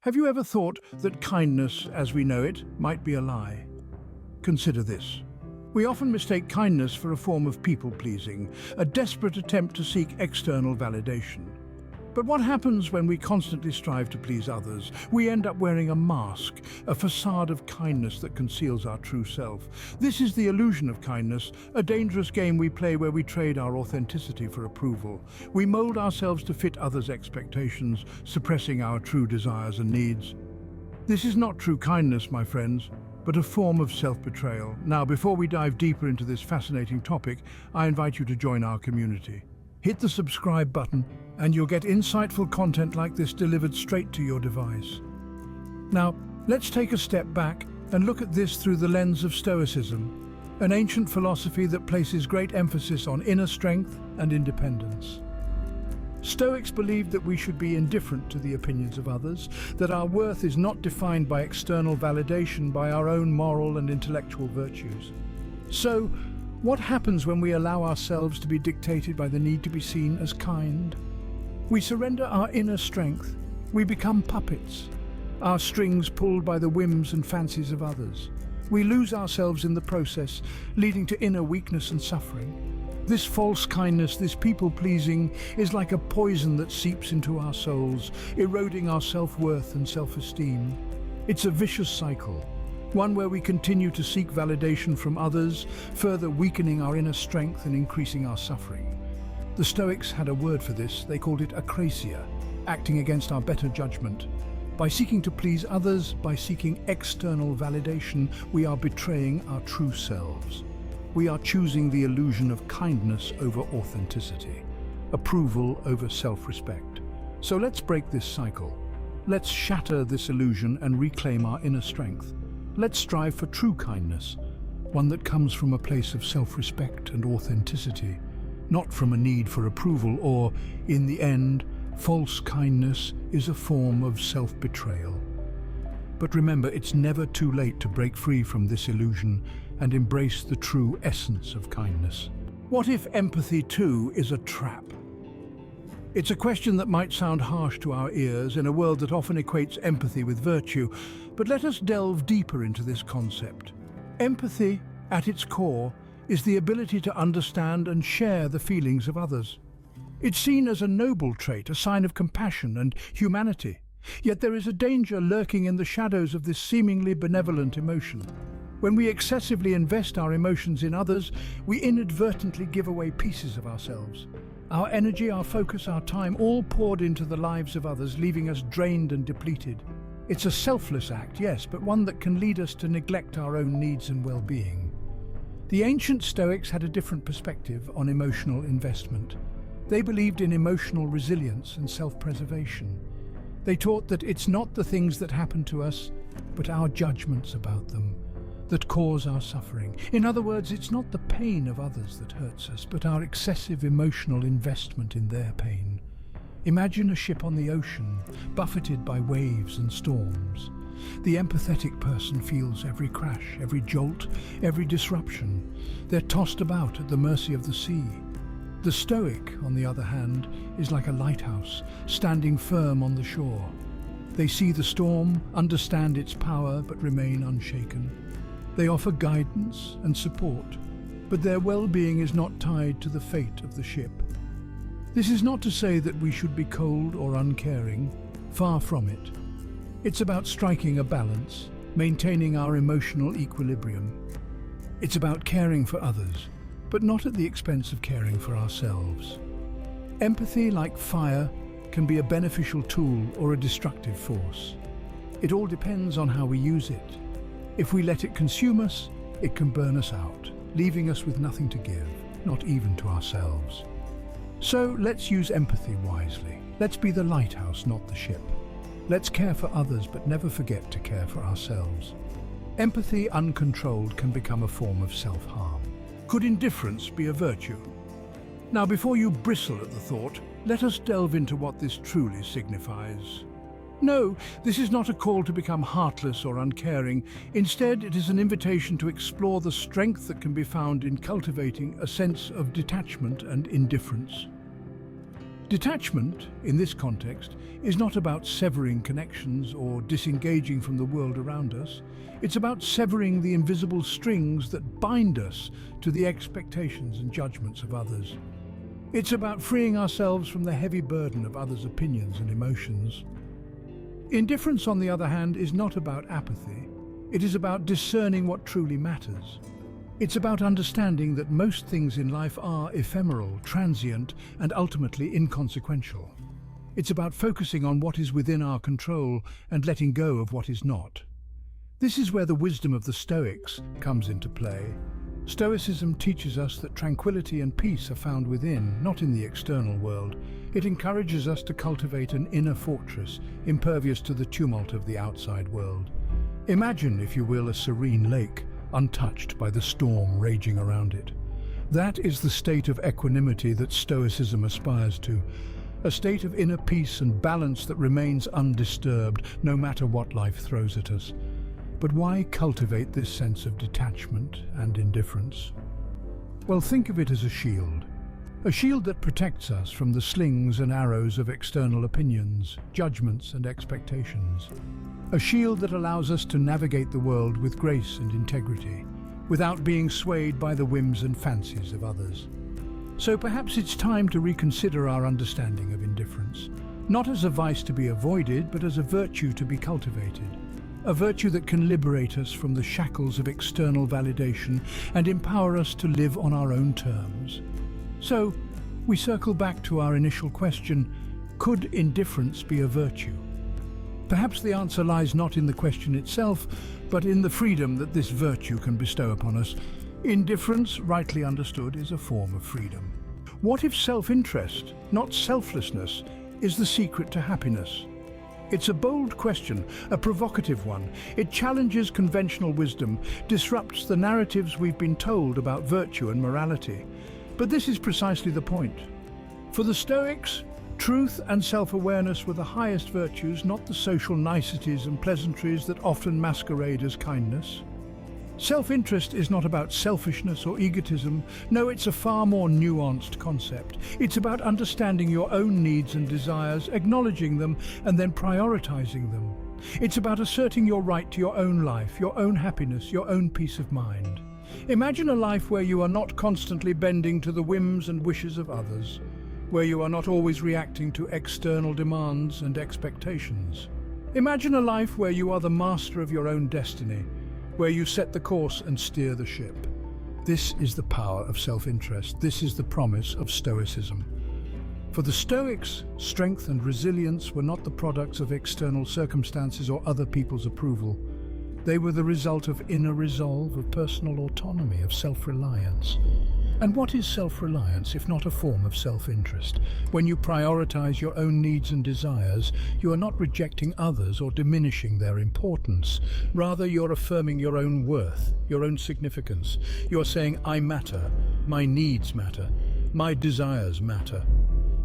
Have you ever thought that kindness, as we know it, might be a lie? Consider this. We often mistake kindness for a form of people-pleasing, a desperate attempt to seek external validation. But what happens when we constantly strive to please others? We end up wearing a mask, a facade of kindness that conceals our true self. This is the illusion of kindness, a dangerous game we play where we trade our authenticity for approval. We mold ourselves to fit others' expectations, suppressing our true desires and needs. This is not true kindness, my friends, but a form of self-betrayal. Now, before we dive deeper into this fascinating topic, I invite you to join our community. Hit the subscribe button and you'll get insightful content like this delivered straight to your device. Now, let's take a step back and look at this through the lens of Stoicism, an ancient philosophy that places great emphasis on inner strength and independence. Stoics believed that we should be indifferent to the opinions of others, that our worth is not defined by external validation, by our own moral and intellectual virtues. So, what happens when we allow ourselves to be dictated by the need to be seen as kind? We surrender our inner strength. We become puppets, our strings pulled by the whims and fancies of others. We lose ourselves in the process, leading to inner weakness and suffering. This false kindness, this people-pleasing, is like a poison that seeps into our souls, eroding our self-worth and self-esteem. It's a vicious cycle, one where we continue to seek validation from others, further weakening our inner strength and increasing our suffering. The Stoics had a word for this. They called it akrasia, acting against our better judgment. By seeking to please others, by seeking external validation, we are betraying our true selves. We are choosing the illusion of kindness over authenticity, approval over self-respect. So let's break this cycle. Let's shatter this illusion and reclaim our inner strength. Let's strive for true kindness, one that comes from a place of self-respect and authenticity, not from a need for approval or, in the end, false kindness is a form of self-betrayal. But remember, it's never too late to break free from this illusion and embrace the true essence of kindness. What if empathy too is a trap? It's a question that might sound harsh to our ears in a world that often equates empathy with virtue, but let us delve deeper into this concept. Empathy, at its core, is the ability to understand and share the feelings of others. It's seen as a noble trait, a sign of compassion and humanity. Yet there is a danger lurking in the shadows of this seemingly benevolent emotion. When we excessively invest our emotions in others, we inadvertently give away pieces of ourselves. Our energy, our focus, our time, all poured into the lives of others, leaving us drained and depleted. It's a selfless act, yes, but one that can lead us to neglect our own needs and well-being. The ancient Stoics had a different perspective on emotional investment. They believed in emotional resilience and self-preservation. They taught that it's not the things that happen to us, but our judgments about them, that cause our suffering. In other words, it's not the pain of others that hurts us, but our excessive emotional investment in their pain. Imagine a ship on the ocean, buffeted by waves and storms. The empathetic person feels every crash, every jolt, every disruption. They're tossed about at the mercy of the sea. The Stoic, on the other hand, is like a lighthouse, standing firm on the shore. They see the storm, understand its power, but remain unshaken. They offer guidance and support, but their well-being is not tied to the fate of the ship. This is not to say that we should be cold or uncaring, far from it. It's about striking a balance, maintaining our emotional equilibrium. It's about caring for others, but not at the expense of caring for ourselves. Empathy, like fire, can be a beneficial tool or a destructive force. It all depends on how we use it. If we let it consume us, it can burn us out, leaving us with nothing to give, not even to ourselves. So let's use empathy wisely. Let's be the lighthouse, not the ship. Let's care for others, but never forget to care for ourselves. Empathy uncontrolled can become a form of self-harm. Could indifference be a virtue? Now, before you bristle at the thought, let us delve into what this truly signifies. No, this is not a call to become heartless or uncaring. Instead, it is an invitation to explore the strength that can be found in cultivating a sense of detachment and indifference. Detachment, in this context, is not about severing connections or disengaging from the world around us. It's about severing the invisible strings that bind us to the expectations and judgments of others. It's about freeing ourselves from the heavy burden of others' opinions and emotions. Indifference, on the other hand, is not about apathy. It is about discerning what truly matters. It's about understanding that most things in life are ephemeral, transient, and ultimately inconsequential. It's about focusing on what is within our control and letting go of what is not. This is where the wisdom of the Stoics comes into play. Stoicism teaches us that tranquility and peace are found within, not in the external world. It encourages us to cultivate an inner fortress, impervious to the tumult of the outside world. Imagine, if you will, a serene lake, untouched by the storm raging around it. That is the state of equanimity that Stoicism aspires to, a state of inner peace and balance that remains undisturbed no matter what life throws at us. But why cultivate this sense of detachment and indifference? Well, think of it as a shield that protects us from the slings and arrows of external opinions, judgments and expectations. A shield that allows us to navigate the world with grace and integrity, without being swayed by the whims and fancies of others. So perhaps it's time to reconsider our understanding of indifference, not as a vice to be avoided, but as a virtue to be cultivated. A virtue that can liberate us from the shackles of external validation and empower us to live on our own terms. So, we circle back to our initial question, could indifference be a virtue? Perhaps the answer lies not in the question itself, but in the freedom that this virtue can bestow upon us. Indifference, rightly understood, is a form of freedom. What if self-interest, not selflessness, is the secret to happiness? It's a bold question, a provocative one. It challenges conventional wisdom, disrupts the narratives we've been told about virtue and morality. But this is precisely the point. For the Stoics, truth and self-awareness were the highest virtues, not the social niceties and pleasantries that often masquerade as kindness. Self-interest is not about selfishness or egotism. No, it's a far more nuanced concept. It's about understanding your own needs and desires, acknowledging them, and then prioritizing them. It's about asserting your right to your own life, your own happiness, your own peace of mind. Imagine a life where you are not constantly bending to the whims and wishes of others, where you are not always reacting to external demands and expectations. Imagine a life where you are the master of your own destiny, where you set the course and steer the ship. This is the power of self-interest. This is the promise of Stoicism. For the Stoics, strength and resilience were not the products of external circumstances or other people's approval. They were the result of inner resolve, of personal autonomy, of self-reliance. And what is self-reliance if not a form of self-interest? When you prioritize your own needs and desires, you are not rejecting others or diminishing their importance. Rather, you're affirming your own worth, your own significance. You're saying, I matter, my needs matter, my desires matter.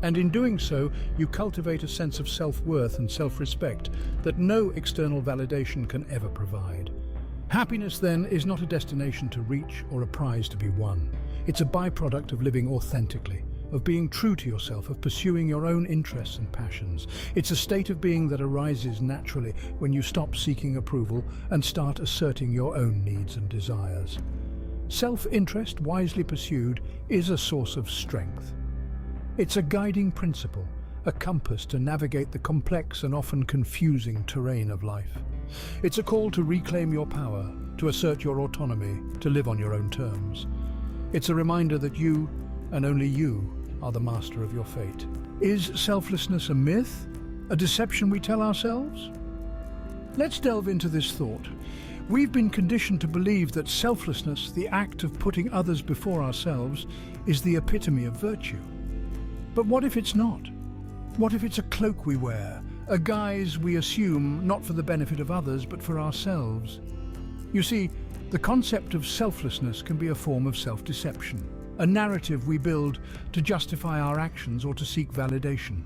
And in doing so, you cultivate a sense of self-worth and self-respect that no external validation can ever provide. Happiness, then, is not a destination to reach or a prize to be won. It's a byproduct of living authentically, of being true to yourself, of pursuing your own interests and passions. It's a state of being that arises naturally when you stop seeking approval and start asserting your own needs and desires. Self-interest, wisely pursued, is a source of strength. It's a guiding principle, a compass to navigate the complex and often confusing terrain of life. It's a call to reclaim your power, to assert your autonomy, to live on your own terms. It's a reminder that you, and only you, are the master of your fate. Is selflessness a myth? A deception we tell ourselves? Let's delve into this thought. We've been conditioned to believe that selflessness, the act of putting others before ourselves, is the epitome of virtue. But what if it's not? What if it's a cloak we wear, a guise we assume not for the benefit of others but for ourselves? You see, the concept of selflessness can be a form of self-deception, a narrative we build to justify our actions or to seek validation.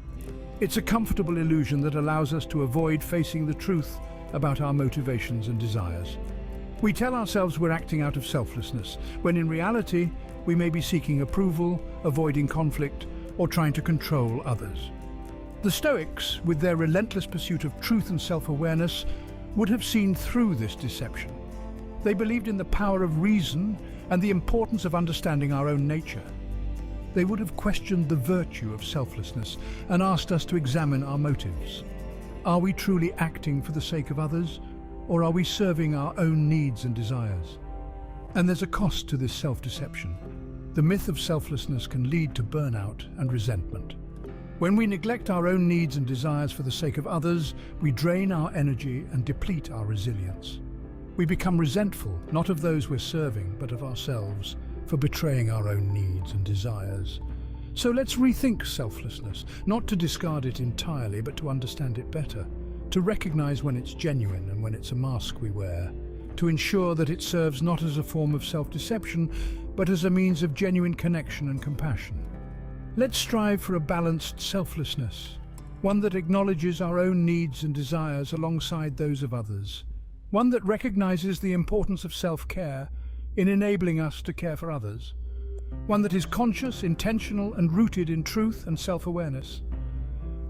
It's a comfortable illusion that allows us to avoid facing the truth about our motivations and desires. We tell ourselves we're acting out of selflessness, when in reality we may be seeking approval, avoiding conflict, or trying to control others. The Stoics, with their relentless pursuit of truth and self-awareness, would have seen through this deception. They believed in the power of reason and the importance of understanding our own nature. They would have questioned the virtue of selflessness and asked us to examine our motives. Are we truly acting for the sake of others, or are we serving our own needs and desires? And there's a cost to this self-deception. The myth of selflessness can lead to burnout and resentment. When we neglect our own needs and desires for the sake of others, we drain our energy and deplete our resilience. We become resentful, not of those we're serving, but of ourselves, for betraying our own needs and desires. So let's rethink selflessness, not to discard it entirely, but to understand it better, to recognize when it's genuine and when it's a mask we wear, to ensure that it serves not as a form of self-deception, but as a means of genuine connection and compassion. Let's strive for a balanced selflessness, one that acknowledges our own needs and desires alongside those of others, one that recognizes the importance of self-care in enabling us to care for others, one that is conscious, intentional, and rooted in truth and self-awareness.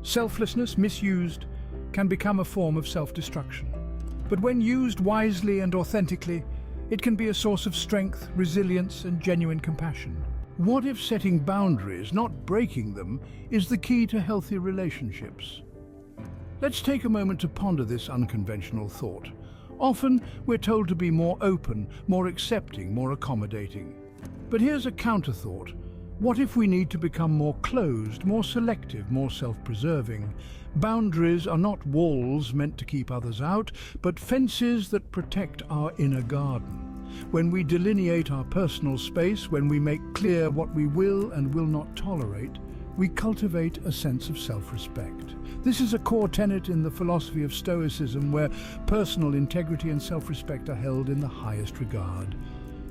Selflessness, misused, can become a form of self-destruction. But when used wisely and authentically, it can be a source of strength, resilience, and genuine compassion. What if setting boundaries, not breaking them, is the key to healthy relationships? Let's take a moment to ponder this unconventional thought. Often, we're told to be more open, more accepting, more accommodating. But here's a counter-thought. What if we need to become more closed, more selective, more self-preserving? Boundaries are not walls meant to keep others out, but fences that protect our inner garden. When we delineate our personal space, when we make clear what we will and will not tolerate, we cultivate a sense of self-respect. This is a core tenet in the philosophy of Stoicism, where personal integrity and self-respect are held in the highest regard.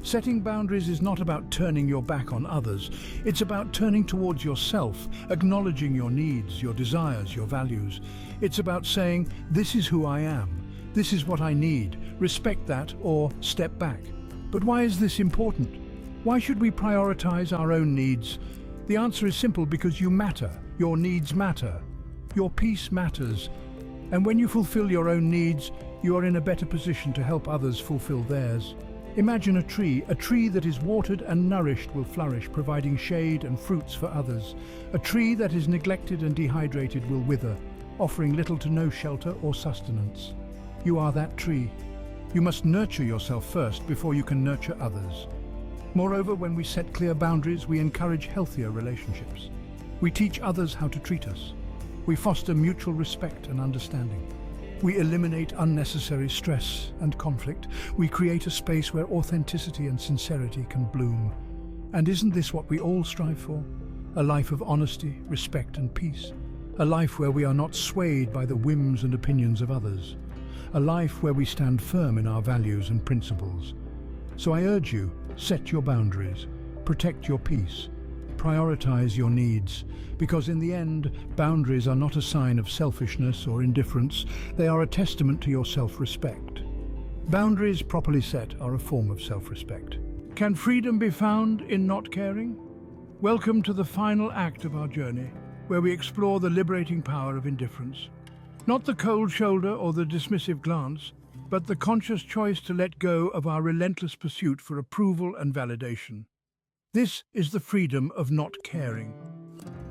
Setting boundaries is not about turning your back on others. It's about turning towards yourself, acknowledging your needs, your desires, your values. It's about saying, this is who I am. This is what I need. Respect that or step back. But why is this important? Why should we prioritize our own needs? The answer is simple: because you matter. Your needs matter. Your peace matters. And when you fulfill your own needs, you are in a better position to help others fulfill theirs. Imagine a tree that is watered and nourished will flourish, providing shade and fruits for others. A tree that is neglected and dehydrated will wither, offering little to no shelter or sustenance. You are that tree. You must nurture yourself first before you can nurture others. Moreover, when we set clear boundaries, we encourage healthier relationships. We teach others how to treat us. We foster mutual respect and understanding. We eliminate unnecessary stress and conflict. We create a space where authenticity and sincerity can bloom. And isn't this what we all strive for? A life of honesty, respect, and peace. A life where we are not swayed by the whims and opinions of others. A life where we stand firm in our values and principles. So I urge you, set your boundaries, protect your peace, prioritize your needs, because in the end, boundaries are not a sign of selfishness or indifference. They are a testament to your self-respect. Boundaries properly set are a form of self-respect. Can freedom be found in not caring? Welcome to the final act of our journey, where we explore the liberating power of indifference. Not the cold shoulder or the dismissive glance, but the conscious choice to let go of our relentless pursuit for approval and validation. This is the freedom of not caring.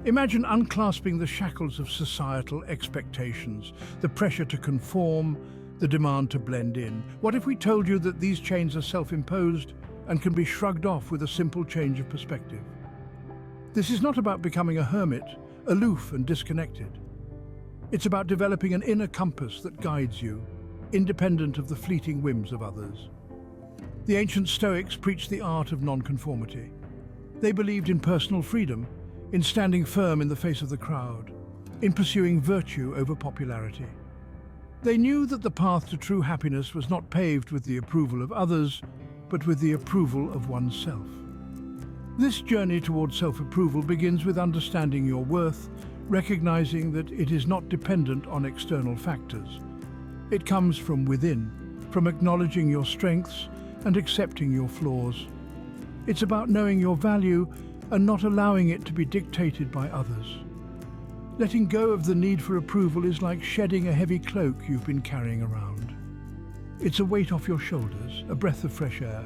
Imagine unclasping the shackles of societal expectations, the pressure to conform, the demand to blend in. What if we told you that these chains are self-imposed and can be shrugged off with a simple change of perspective? This is not about becoming a hermit, aloof and disconnected. It's about developing an inner compass that guides you, independent of the fleeting whims of others. The ancient Stoics preached the art of nonconformity. They believed in personal freedom, in standing firm in the face of the crowd, in pursuing virtue over popularity. They knew that the path to true happiness was not paved with the approval of others, but with the approval of oneself. This journey towards self-approval begins with understanding your worth, recognizing that it is not dependent on external factors. It comes from within, from acknowledging your strengths and accepting your flaws. It's about knowing your value and not allowing it to be dictated by others. Letting go of the need for approval is like shedding a heavy cloak you've been carrying around. It's a weight off your shoulders, a breath of fresh air.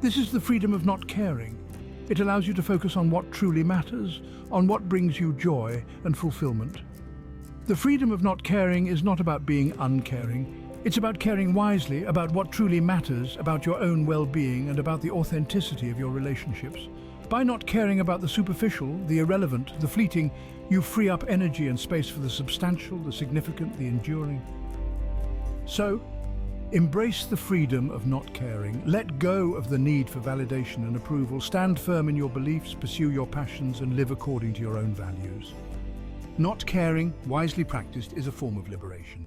This is the freedom of not caring. It allows you to focus on what truly matters, on what brings you joy and fulfillment. The freedom of not caring is not about being uncaring. It's about caring wisely about what truly matters, about your own well-being and about the authenticity of your relationships. By not caring about the superficial, the irrelevant, the fleeting, you free up energy and space for the substantial, the significant, the enduring. So, embrace the freedom of not caring. Let go of the need for validation and approval. Stand firm in your beliefs, pursue your passions, and live according to your own values. Not caring, wisely practiced, is a form of liberation.